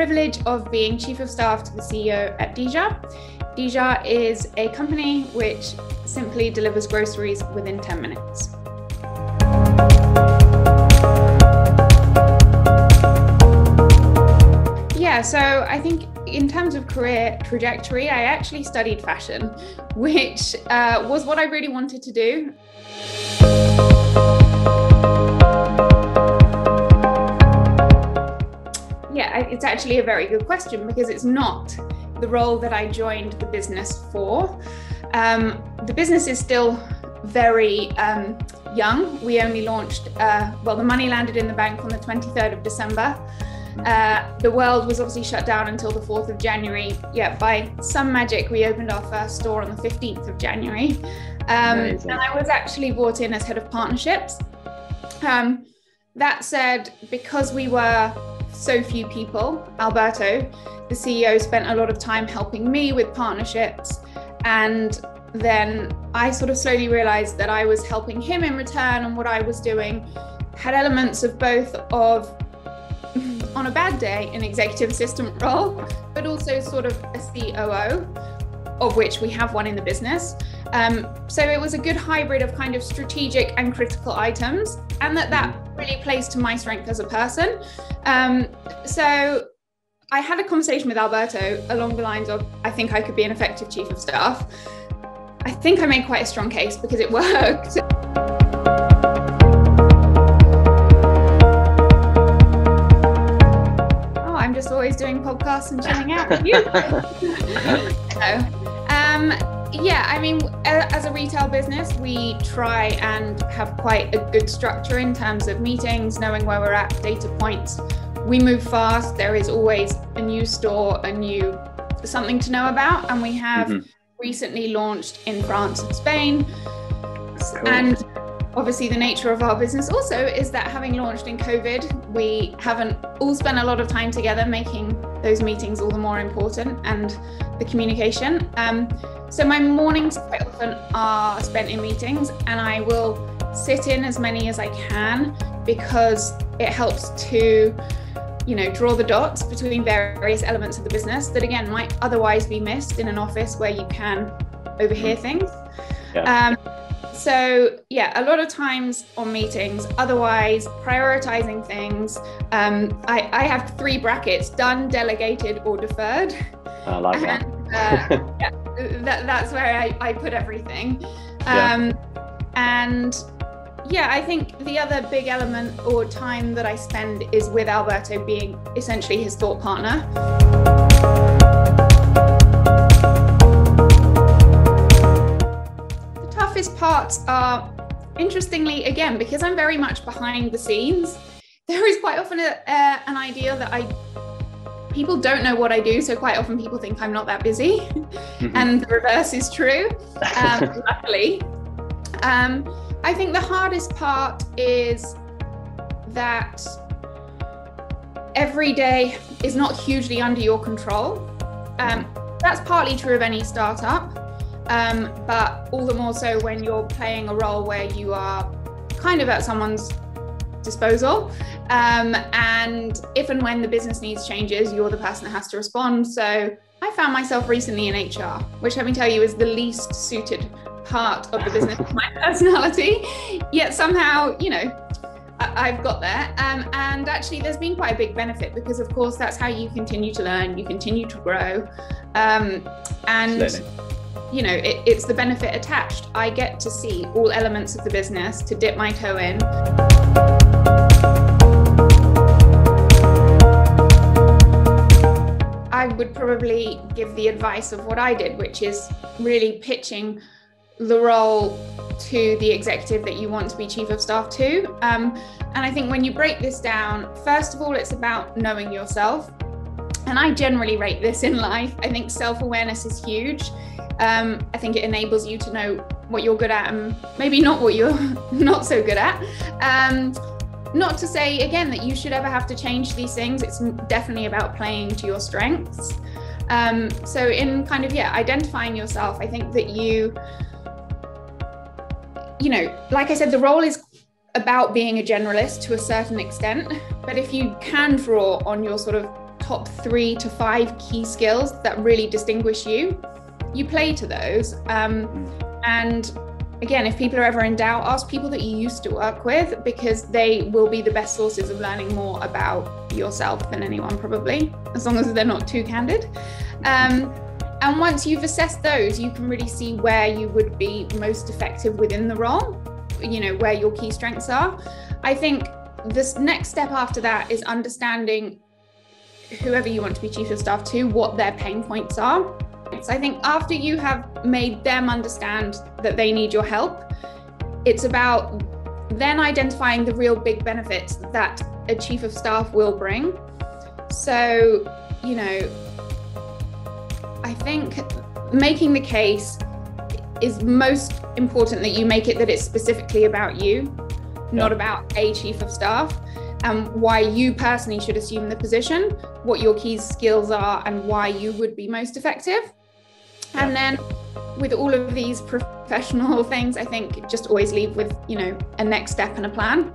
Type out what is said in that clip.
privilege of being Chief of Staff to the CEO at Dija. Dija is a company which simply delivers groceries within 10 minutes. Yeah, so I think in terms of career trajectory, I actually studied fashion, which was what I really wanted to do. Yeah, it's actually a very good question because it's not the role that I joined the business for. The business is still very young. We only launched, the money landed in the bank on the 23rd of December. The world was obviously shut down until the 4th of January. Yeah, by some magic, we opened our first store on the 15th of January. And I was actually brought in as head of partnerships. That said, because we were so few people, Alberto, the CEO, spent a lot of time helping me with partnerships. And then I sort of slowly realized that I was helping him in return, and what I was doing had elements of both of, on a bad day, an executive assistant role, but also sort of a COO, of which we have one in the business. So it was a good hybrid of kind of strategic and critical items, and that really plays to my strength as a person. So I had a conversation with Alberto along the lines of, I think I could be an effective chief of staff. I think I made quite a strong case because it worked. Oh, I'm just always doing podcasts and chilling out with you. Yeah, I mean, as a retail business, we try and have quite a good structure in terms of meetings, knowing where we're at, data points. We move fast. There is always a new store, something to know about. And we have recently launched in France and Spain. Cool. And obviously the nature of our business also is that having launched in COVID, we haven't all spent a lot of time together, making those meetings all the more important and the communication. So my mornings quite often are spent in meetings, and I will sit in as many as I can because it helps to, draw the dots between various elements of the business that again might otherwise be missed in an office where you can overhear things. Yeah. So yeah, a lot of times on meetings, otherwise prioritizing things. I have 3 brackets: done, delegated, or deferred. I like that. That's where I put everything. And yeah, I think the other big element or time that I spend is with Alberto, being essentially his thought partner. The toughest parts are, interestingly, again, because I'm very much behind the scenes, there is quite often an idea that people don't know what I do, so quite often people think I'm not that busy, and the reverse is true, luckily. I think the hardest part is that every day is not hugely under your control. That's partly true of any startup, but all the more so when you're playing a role where you are kind of at someone's disposal. And if and when the business needs changes, you're the person that has to respond. So I found myself recently in HR, which let me tell you is the least suited part of the business of my personality. Yet somehow, I've got there. And actually there's been quite a big benefit because of course that's how you continue to learn, you continue to grow. It's the benefit attached. I get to see all elements of the business, to dip my toe in. I would probably give the advice of what I did, which is really pitching the role to the executive that you want to be chief of staff to. And I think when you break this down, first of all, it's about knowing yourself. And I generally rate this in life. I think self-awareness is huge. I think it enables you to know what you're good at and maybe not what you're not so good at. Not to say, again, that you should ever have to change these things. It's definitely about playing to your strengths. So in kind of, identifying yourself, I think that like I said, the role is about being a generalist to a certain extent, but if you can draw on your sort of top 3 to 5 key skills that really distinguish you. You play to those. And again, if people are ever in doubt, ask people that you used to work with, because they will be the best sources of learning more about yourself than anyone, probably, as long as they're not too candid. And once you've assessed those, you can really see where you would be most effective within the role, where your key strengths are. I think this next step after that is understanding whoever you want to be chief of staff to, what their pain points are. So I think after you have made them understand that they need your help, it's about then identifying the real big benefits that a chief of staff will bring. So, I think making the case is most important, that you make it that it's specifically about you, not about a chief of staff, and why you personally should assume the position, what your key skills are, and why you would be most effective. And then with all of these professional things, I think just always leave with, a next step and a plan.